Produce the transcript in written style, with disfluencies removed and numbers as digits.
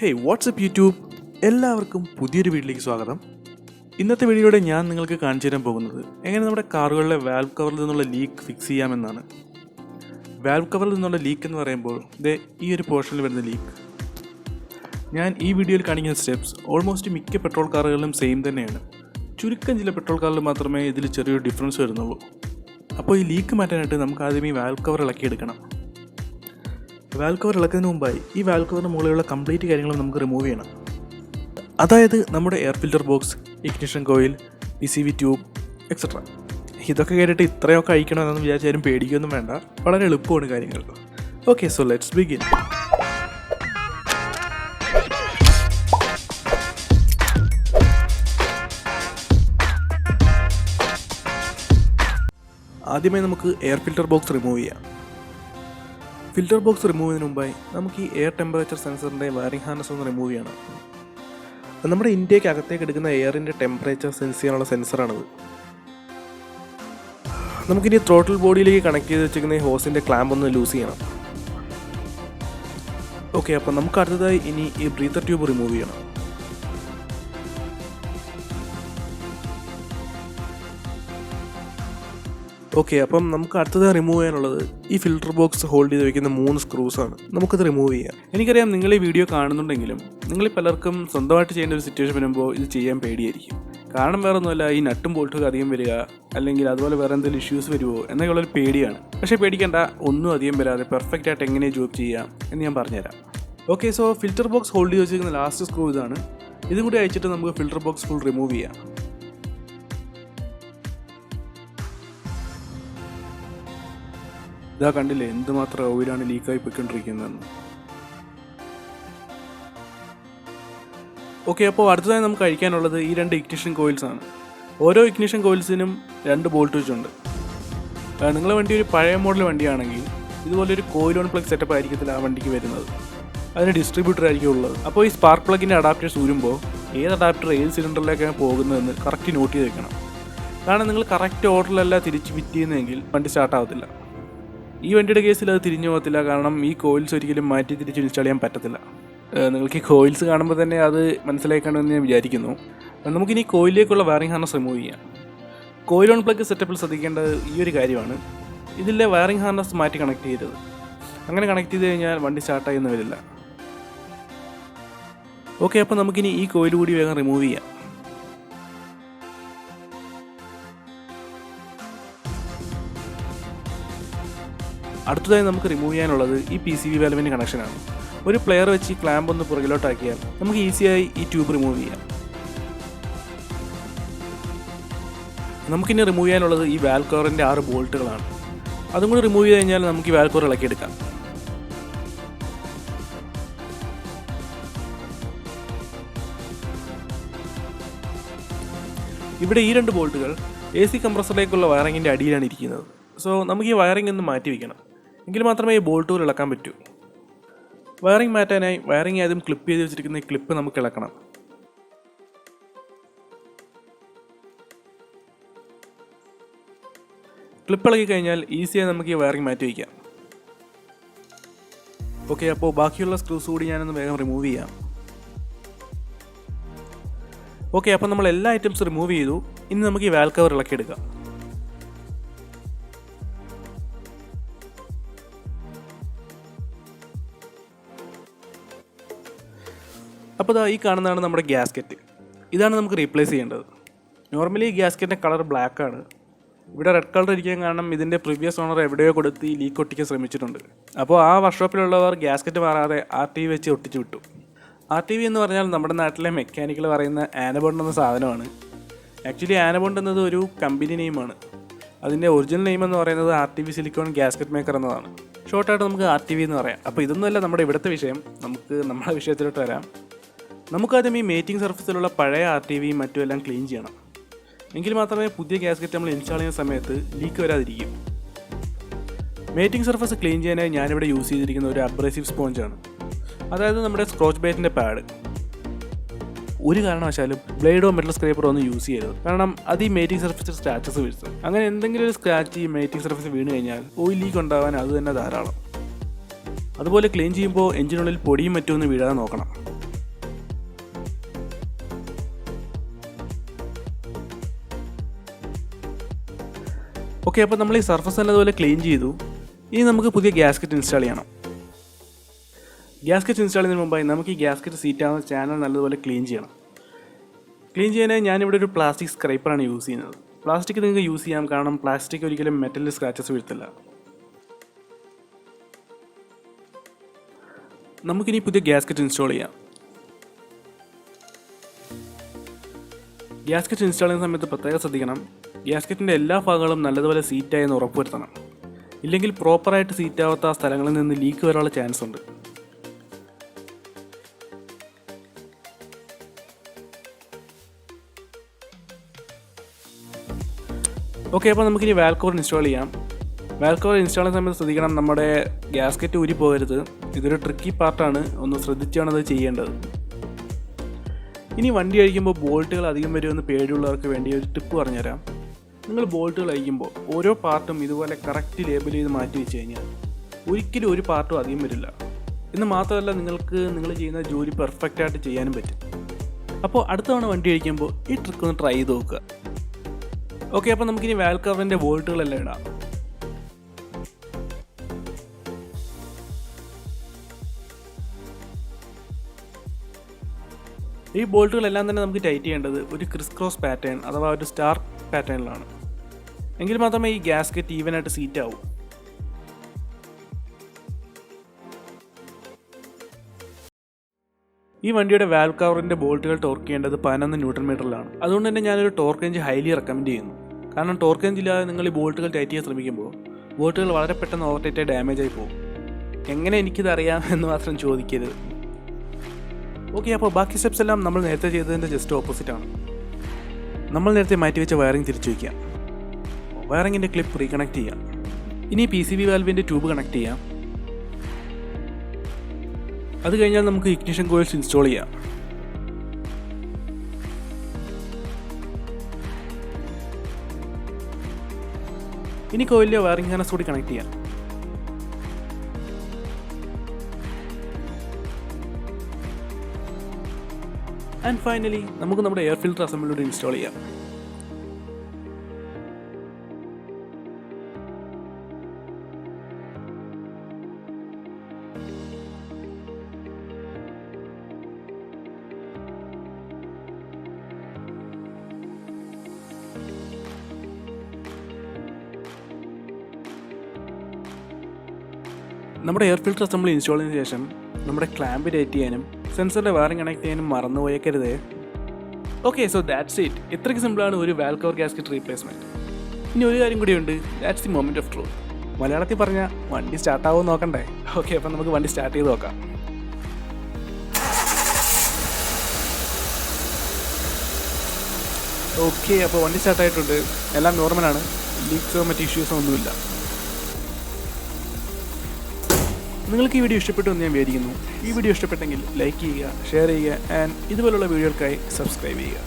Hey WhatsApp YouTube, എല്ലാവർക്കും പുതിയൊരു വീഡിയോയിലേക്ക് സ്വാഗതം. ഇന്നത്തെ വീഡിയോയുടെ ഞാൻ നിങ്ങൾക്ക് കാണിച്ചു തരാൻ പോകുന്നത് എങ്ങനെ നമ്മുടെ കാറുകളിലെ വാൽവ് കവറിൽ നിന്നുള്ള ലീക്ക് ഫിക്സ് ചെയ്യാമെന്നാണ്. വാൽവ് കവറിൽ നിന്നുള്ള ലീക്ക് എന്ന് പറയുമ്പോൾ ഈ ഒരു പോർഷനിൽ വരുന്ന ലീക്ക്. ഞാൻ ഈ വീഡിയോയിൽ കാണിക്കുന്ന സ്റ്റെപ്സ് ഓൾമോസ്റ്റ് മിക്ക പെട്രോൾ കാറുകളിലും സെയിം തന്നെയാണ്. ചുരുക്കം ചില പെട്രോൾ കാറിൽ മാത്രമേ ഇതിൽ ചെറിയൊരു ഡിഫറൻസ് വരുന്നുള്ളൂ. അപ്പോൾ ഈ ലീക്ക് മാറ്റാനായിട്ട് നമുക്ക് ആദ്യം ഈ വാൽവ് കവർ ഇളക്കിയെടുക്കണം. വാൽവ് കവർ ഇളക്കുന്നതിന് മുമ്പായി ഈ വാൽവ് കവറിന് മുകളിലുള്ള കംപ്ലീറ്റ് കാര്യങ്ങളും നമുക്ക് റിമൂവ് ചെയ്യണം. അതായത് നമ്മുടെ air filter box, ignition coil, PCV tube etcetera. ഇതൊക്കെ കേട്ടിട്ട് ഇത്രയൊക്കെ അഴിക്കണമെന്ന് വിചാരിച്ചാലും പേടിക്കൊന്നും വേണ്ട, വളരെ എളുപ്പമാണ് കാര്യങ്ങൾ. Okay, so let's begin. ആദ്യമായി നമുക്ക് എയർ ഫിൽറ്റർ ബോക്സ് റിമൂവ് ചെയ്യാം. ഫിൽറ്റർ ബോക്സ് റിമൂവ് ചെയ്യുന്നതിന് മുമ്പായി നമുക്ക് ഈ എയർ ടെമ്പറേച്ചർ സെൻസറിൻ്റെ വയറിംഗ് ഹാർനസ് ഒന്ന് റിമൂവ് ചെയ്യണം. നമ്മുടെ ഇൻടേക്ക് അകത്തേക്ക് എടുക്കുന്ന എയറിൻ്റെ ടെമ്പറേച്ചർ സെൻസ് ചെയ്യാനുള്ള സെൻസറാണത്. നമുക്കിനി ത്രോട്ടിൽ ബോഡിയിലേക്ക് കണക്ട് ചെയ്ത് വെച്ചിരിക്കുന്ന ഈ ഹോസിൻ്റെ ക്ലാമ്പ് ഒന്ന് ലൂസ് ചെയ്യണം. ഓക്കെ, അപ്പോൾ നമുക്ക് അടുത്തതായി ഇനി ഈ ബ്രീത്തർ ട്യൂബ് റിമൂവ് ചെയ്യണം. ഓക്കെ, അപ്പം നമുക്ക് അടുത്തത് റിമൂവ് ചെയ്യാനുള്ളത് ഈ ഫിൽറ്റർ ബോക്സ് ഹോൾഡ് ചെയ്ത് വയ്ക്കുന്ന 3 സ്ക്രൂസാണ്. നമുക്കത് റിമൂവ് ചെയ്യാം. എനിക്കറിയാം നിങ്ങൾ ഈ വീഡിയോ കാണുന്നുണ്ടെങ്കിലും നിങ്ങളിൽ പലർക്കും സ്വന്തമായിട്ട് ചെയ്യേണ്ട ഒരു സിറ്റുവേഷൻ വരുമ്പോൾ ഇത് ചെയ്യാൻ പേടിയായിരിക്കും. കാരണം വേറെ ഒന്നുമല്ല, ഈ നട്ടും ബോൾട്ടും അധികം വരിക, അല്ലെങ്കിൽ അതുപോലെ വേറെ എന്തെങ്കിലും ഇഷ്യൂസ് വരുമോ എന്നൊക്കെയുള്ളൊരു പേടിയാണ്. പക്ഷേ പേടിക്കേണ്ട, ഒന്നും അധികം വരാതെ പെർഫെക്റ്റ് ആയിട്ട് എങ്ങനെ ജോബ് ചെയ്യാം എന്ന് ഞാൻ പറഞ്ഞുതരാം. Okay, so filter box hold ചെയ്ത് വെച്ചിരിക്കുന്ന ലാസ്റ്റ് സ്ക്രൂ ഇതാണ്. ഇതും കൂടി അയച്ചിട്ട് നമുക്ക് ഫിൽറ്റർ ബോക്സ് ഫുൾ റിമൂവ് ചെയ്യാം. ഇതാ കണ്ടില്ലേ എന്തുമാത്രം ഓയിലാണ് ലീക്കായി പോയിക്കൊണ്ടിരിക്കുന്നതെന്ന്. ഓക്കെ, അപ്പോൾ അടുത്തതായി നമുക്ക് അഴിക്കാനുള്ളത് ഈ 2 ഇഗ്നിഷൻ കോയിൽസാണ്. ഓരോ ഇഗ്നിഷൻ കോയിൽസിനും 2 ബോൾട്ട് വെച്ചുണ്ട്. നിങ്ങളുടെ വണ്ടി ഒരു പഴയ മോഡൽ വണ്ടിയാണെങ്കിൽ ഇതുപോലൊരു കോയിൽ ഓൺ പ്ലഗ് സെറ്റപ്പ് ആയിരിക്കത്തില്ല ആ വണ്ടിക്ക് വരുന്നത്. അതിന് ഡിസ്ട്രിബ്യൂട്ടർ ആയിരിക്കും ഉള്ളത്. അപ്പോൾ ഈ സ്പാർക്ക് പ്ലഗിൻ്റെ അഡാപ്റ്റേഴ്സ് ഊരുമ്പോൾ ഏത് അഡാപ്റ്റർ ഏത് സിലിണ്ടറിലേക്കാണ് പോകുന്നതെന്ന് കറക്റ്റ് നോട്ട് ചെയ്ത് വെക്കണം. കാരണം നിങ്ങൾ കറക്റ്റ് ഓർഡറിലല്ല തിരിച്ച് ഫിറ്റ് ചെയ്യുന്നതെങ്കിൽ വണ്ടി സ്റ്റാർട്ടാവത്തില്ല. ഈ വണ്ടിയുടെ കേസിൽ അത് തിരിഞ്ഞു പോകത്തില്ല, കാരണം ഈ കോയിൽസ് ഒരിക്കലും മാറ്റി തിരിച്ച് ഇൻസ്റ്റാൾ ചെയ്യാൻ പറ്റത്തില്ല. നിങ്ങൾക്ക് ഈ കോയിൽസ് കാണുമ്പോൾ തന്നെ അത് മനസ്സിലാക്കണമെന്ന് ഞാൻ വിചാരിക്കുന്നു. നമുക്കിനി കോയിലേക്കുള്ള വയറിംഗ് ഹാർനസ് റിമൂവ് ചെയ്യാം. കോയിൽ ഓൺ പ്ലഗ് സെറ്റപ്പിൽ ശ്രദ്ധിക്കേണ്ടത് ഈ ഒരു കാര്യമാണ്. ഇതിലെ വയറിംഗ് ഹാർനസ് മാറ്റി കണക്ട് ചെയ്തത്. അങ്ങനെ കണക്ട് ചെയ്ത് കഴിഞ്ഞാൽ വണ്ടി സ്റ്റാർട്ടായെന്ന് വരില്ല. ഓക്കെ, അപ്പോൾ നമുക്കിനി ഈ കോയിൽ കൂടി വേഗം റിമൂവ് ചെയ്യാം. അടുത്തതായി നമുക്ക് റിമൂവ് ചെയ്യാനുള്ളത് ഈ PCV വാൽവിൻ്റെ കണക്ഷനാണ്. ഒരു പ്ലെയർ വെച്ച് ഈ ക്ലാമ്പ് ഒന്ന് പുറകിലോട്ടാക്കിയാൽ നമുക്ക് ഈസിയായി ഈ ട്യൂബ് റിമൂവ് ചെയ്യാം. നമുക്കിനി റിമൂവ് ചെയ്യാനുള്ളത് ഈ വാൽവ് കവറിൻ്റെ 6 ബോൾട്ടുകളാണ്. അതും കൂടി റിമൂവ് ചെയ്ത് കഴിഞ്ഞാൽ നമുക്ക് ഈ വാൽവ് കവർ ഇളക്കിയെടുക്കാം. ഇവിടെ ഈ 2 ബോൾട്ടുകൾ AC കംപ്രസറിലേക്കുള്ള വയറിങ്ങിൻ്റെ അടിയിലാണ് ഇരിക്കുന്നത്. സോ നമുക്ക് ഈ വയറിംഗ് ഒന്ന് മാറ്റി വയ്ക്കണം, എങ്കിൽ മാത്രമേ ഈ ബോൾട്ടുകൾ ഇളക്കാൻ പറ്റൂ. വയറിംഗ് മാറ്റാനായി വയറിംഗ് ആദ്യം ക്ലിപ്പ് ചെയ്ത് വെച്ചിരിക്കുന്ന ഈ ക്ലിപ്പ് നമുക്ക് ഇളക്കണം. ക്ലിപ്പ് ഇളക്കി കഴിഞ്ഞാൽ ഈസിയായി നമുക്ക് ഈ വയറിംഗ് മാറ്റി വയ്ക്കാം. ഓക്കെ, അപ്പോൾ ബാക്കിയുള്ള സ്ക്രൂസ് കൂടി ഞാനൊന്ന് വേഗം റിമൂവ് ചെയ്യാം. ഓക്കെ, അപ്പോൾ നമ്മൾ എല്ലാ ഐറ്റംസ് റിമൂവ് ചെയ്തു. ഇനി നമുക്ക് ഈ വാൽവ് കവർ ഇളക്കിയെടുക്കാം. അപ്പോൾ ഈ കാണുന്നതാണ് നമ്മുടെ ഗ്യാസ്കറ്റ്. ഇതാണ് നമുക്ക് റീപ്ലേസ് ചെയ്യേണ്ടത്. നോർമലി ഈ ഗ്യാസ്കറ്റിൻ്റെ കളർ ബ്ലാക്ക് ആണ്. ഇവിടെ റെഡ് കളർ ഇരിക്കാൻ കാരണം ഇതിൻ്റെ പ്രീവിയസ് ഓണർ എവിടെയോ കൊടുത്ത് ഈ ലീക്ക് ഒട്ടിക്കാൻ ശ്രമിച്ചിട്ടുണ്ട്. അപ്പോൾ ആ വർക്ക്ഷോപ്പിലുള്ളവർ ഗ്യാസ്കറ്റ് മാറാതെ RTV വെച്ച് ഒട്ടിച്ച് വിട്ടു. RTV എന്ന് പറഞ്ഞാൽ നമ്മുടെ നാട്ടിലെ മെക്കാനിക്കൽ പറയുന്ന ആനബോണ്ട് എന്ന സാധനമാണ്. ആക്ച്വലി ആനബോണ്ട് എന്നത് ഒരു കമ്പനി നെയിമാണ്. അതിൻ്റെ ഒറിജിനൽ നെയിം എന്ന് പറയുന്നത് RTV സിലിക്കോൺ ഗ്യാസ്കറ്റ് മേക്കർ എന്നതാണ്. ഷോർട്ടായിട്ട് നമുക്ക് RTV എന്ന് പറയാം. അപ്പോൾ ഇതൊന്നുമല്ല നമ്മുടെ ഇവിടുത്തെ വിഷയം. നമുക്ക് നമ്മുടെ വിഷയത്തിലോട്ട് വരാം. നമുക്കാദ്യം ഈ മേറ്റിംഗ് സർഫസിലുള്ള പഴയ RTVയും മറ്റും എല്ലാം ക്ലീൻ ചെയ്യണം. എങ്കിൽ മാത്രമേ പുതിയ ഗ്യാസ്കറ്റ് നമ്മൾ ഇൻസ്റ്റാൾ ചെയ്യുന്ന സമയത്ത് ലീക്ക് വരാതിരിക്കും. മേറ്റിംഗ് സർഫസ് ക്ലീൻ ചെയ്യാനായി ഞാനിവിടെ യൂസ് ചെയ്തിരിക്കുന്ന ഒരു അബ്രേസീവ് സ്പോഞ്ചാണ്. അതായത് നമ്മുടെ സ്ക്രോച്ച് ബൈറ്റിൻ്റെ പാഡ്. ഒരു കാരണവശാലും ബ്ലേഡോ മെറ്റൽ സ്ക്രേപ്പറോ ഒന്നും യൂസ് ചെയ്യരുത്, കാരണം അത് ഈ മേറ്റിംഗ് സർഫസിൽ സ്ക്രാച്ചസ് വീഴ്ത്തും. അങ്ങനെ എന്തെങ്കിലും ഒരു സ്ക്രാച്ച് ഈ മേറ്റിംഗ് സർഫസ് വീണ് കഴിഞ്ഞാൽ ഓയിൽ ലീക്ക് ഉണ്ടാവാൻ അത് തന്നെ ധാരാളം. അതുപോലെ ക്ലീൻ ചെയ്യുമ്പോൾ എഞ്ചിനുള്ളിൽ പൊടിയും മറ്റുമൊന്നും വീഴാതെ നോക്കണം. ഓക്കെ, അപ്പോൾ നമ്മൾ ഈ സർഫസ് നല്ലതുപോലെ ക്ലീൻ ചെയ്തു. ഇനി നമുക്ക് പുതിയ ഗ്യാസ്കറ്റ് ഇൻസ്റ്റാൾ ചെയ്യണം. ഗ്യാസ്കറ്റ് ഇൻസ്റ്റാൾ ചെയ്യുന്നതിന് മുമ്പായി നമുക്ക് ഈ ഗ്യാസ്കറ്റ് സീറ്റാവുന്ന ചാനൽ നല്ലതുപോലെ ക്ലീൻ ചെയ്യണം. ക്ലീൻ ചെയ്യാനായി ഞാനിവിടെ ഒരു പ്ലാസ്റ്റിക് സ്ക്രൈപ്പറാണ് യൂസ് ചെയ്യുന്നത്. പ്ലാസ്റ്റിക് നിങ്ങൾക്ക് യൂസ് ചെയ്യാം, കാരണം പ്ലാസ്റ്റിക് ഒരിക്കലും മെറ്റലിൽ സ്ക്രാച്ചസ് വീഴ്ത്തില്ല. നമുക്കിനി പുതിയ ഗ്യാസ്കറ്റ് ഇൻസ്റ്റാൾ ചെയ്യാം. ഗ്യാസ്കറ്റ് ഇൻസ്റ്റാൾ ചെയ്യുന്ന സമയത്ത് പ്രത്യേകം ശ്രദ്ധിക്കണം, ഗ്യാസ്കറ്റിൻ്റെ എല്ലാ ഭാഗങ്ങളും നല്ലതുപോലെ സീറ്റായെന്ന് ഉറപ്പുവരുത്തണം. ഇല്ലെങ്കിൽ പ്രോപ്പറായിട്ട് സീറ്റാവാത്ത സ്ഥലങ്ങളിൽ നിന്ന് ലീക്ക് വരാനുള്ള ചാൻസ് ഉണ്ട്. ഓക്കെ, അപ്പോൾ നമുക്കിനി വാൽവ് കവർ ഇൻസ്റ്റാൾ ചെയ്യാം. വാൽവ് കവർ ഇൻസ്റ്റാൾ ചെയ്യുന്ന സമയത്ത് ശ്രദ്ധിക്കണം, നമ്മുടെ ഗ്യാസ്കറ്റ് ഊരി പോകരുത്. ഇതൊരു ട്രിക്കി പാർട്ടാണ്, ഒന്ന് ശ്രദ്ധിച്ചാണ് അത് ചെയ്യേണ്ടത്. ഇനി വണ്ടി അഴിക്കുമ്പോൾ ബോൾട്ടുകൾ അധികം വരുമെന്ന് പേടിയുള്ളവർക്ക് വേണ്ടി ഒരു ടിപ്പ് പറഞ്ഞുതരാം. നിങ്ങൾ ബോൾട്ടുകൾ അഴിക്കുമ്പോൾ ഓരോ പാർട്ടും ഇതുപോലെ കറക്റ്റ് ലേബൽ ചെയ്ത് മാറ്റി വെച്ച് കഴിഞ്ഞാൽ ഒരിക്കലും ഒരു പാർട്ടും അധികം വരില്ല. എന്ന് മാത്രമല്ല, നിങ്ങൾ ചെയ്യുന്ന ജോലി പെർഫെക്റ്റായിട്ട് ചെയ്യാനും പറ്റും. അപ്പോൾ അടുത്ത തവണ വണ്ടി അഴിക്കുമ്പോൾ ഈ ട്രിക്ക് ഒന്ന് ട്രൈ ചെയ്ത് നോക്കുക. ഓക്കെ, അപ്പോൾ നമുക്കിനി വാൽവ് കവറിൻ്റെ ബോൾട്ടുകളെല്ലാം ഇടാം. ഈ ബോൾട്ടുകളെല്ലാം തന്നെ നമുക്ക് ടൈറ്റ് ചെയ്യേണ്ടത് ഒരു ക്രിസ് ക്രോസ് പാറ്റേൺ അഥവാ ഒരു സ്റ്റാർ പാറ്റേണിലാണ്. എങ്കിൽ മാത്രമേ ഈ ഗ്യാസ്കറ്റ് ഈവനായിട്ട് സീറ്റ് ആവൂ. ഈ വണ്ടിയുടെ വാൽവ് കവറിൻ്റെ ബോൾട്ടുകൾ ടോർക്ക് ചെയ്യേണ്ടത് 11 ന്യൂട്ടൺ മീറ്ററിലാണ്. അതുകൊണ്ട് തന്നെ ഞാനൊരു ടോർക്ക് റേഞ്ച് ഹൈലി റെക്കമെൻഡ് ചെയ്യുന്നു. കാരണം ടോർക്ക് റേഞ്ച് ഇല്ലാതെ നിങ്ങൾ ഈ ബോൾട്ടുകൾ ടൈറ്റ് ചെയ്യാൻ ശ്രമിക്കുമ്പോൾ ബോൾട്ടുകൾ വളരെ പെട്ടെന്ന് ഓവർ ടൈറ്റായി ഡാമേജ് ആയി പോകും. എങ്ങനെ എനിക്കിത് അറിയാം എന്ന് മാത്രം ചോദിക്കരുത്. ഓക്കെ, അപ്പോൾ ബാക്കി സ്റ്റെപ്സ് എല്ലാം നമ്മൾ നേരത്തെ ചെയ്തതിൻ്റെ ജസ്റ്റ് ഓപ്പോസിറ്റ് ആണ്. നമ്മൾ നേരത്തെ മാറ്റിവെച്ച വയറിംഗ് തിരിച്ചു വയ്ക്കാം. വയറിങ്ങിൻ്റെ ക്ലിപ്പ് റീകണക്ട് ചെയ്യാം. ഇനി PCB വാൽവിൻ്റെ ട്യൂബ് കണക്ട് ചെയ്യാം. അത് കഴിഞ്ഞാൽ നമുക്ക് ഇഗ്നിഷൻ കോയിൽസ് ഇൻസ്റ്റാൾ ചെയ്യാം. ഇനി കോയിലിലെ വയറിംഗ് ഹാർനസ് കൂടി കണക്ട് ചെയ്യാം. ആൻഡ് ഫൈനലി നമുക്ക് നമ്മുടെ എയർ ഫിൽറ്റർ അസംബ്ലിയോട് ഇൻസ്റ്റാൾ ചെയ്യാം. നമ്മുടെ എയർ ഫിൽറ്റർ അസംബ്ലി ഇൻസ്റ്റാൾ ചെയ്തതിനു ശേഷം നമ്മുടെ ക്ലാമ്പ് ടൈറ്റ് ചെയ്യാനും സെൻസറിൻ്റെ വയറിംഗ് കണക്ട് ചെയ്യാനും മറന്നു പോയേക്കരുതേ. Okay, so that's it. ഇത്രയ്ക്ക് സിമ്പിളാണ് ഒരു വാൽവ് കവർ ഗ്യാസ്കറ്റ് റീപ്ലേസ്മെൻറ്റ്. ഇനി ഒരു കാര്യം കൂടിയുണ്ട്, that's the moment of truth. മലയാളത്തിൽ പറഞ്ഞാൽ വണ്ടി സ്റ്റാർട്ടാവുമെന്ന് നോക്കണ്ടേ? ഓക്കെ, അപ്പം നമുക്ക് വണ്ടി സ്റ്റാർട്ട് ചെയ്ത് നോക്കാം. ഓക്കെ, അപ്പോൾ വണ്ടി സ്റ്റാർട്ടായിട്ടുണ്ട്. എല്ലാം നോർമലാണ്, ലീക്സോ മറ്റ് ഇഷ്യൂസോ ഒന്നുമില്ല. നിങ്ങൾക്ക് ഈ വീഡിയോ ഇഷ്ടപ്പെട്ടു എന്ന് ഞാൻ വിചാരിക്കുന്നു. ഈ വീഡിയോ ഇഷ്ടപ്പെട്ടെങ്കിൽ ലൈക്ക് ചെയ്യുക, ഷെയർ ചെയ്യുക, ആൻഡ് ഇതുപോലുള്ള വീഡിയോകൾക്കായി സബ്സ്ക്രൈബ് ചെയ്യുക.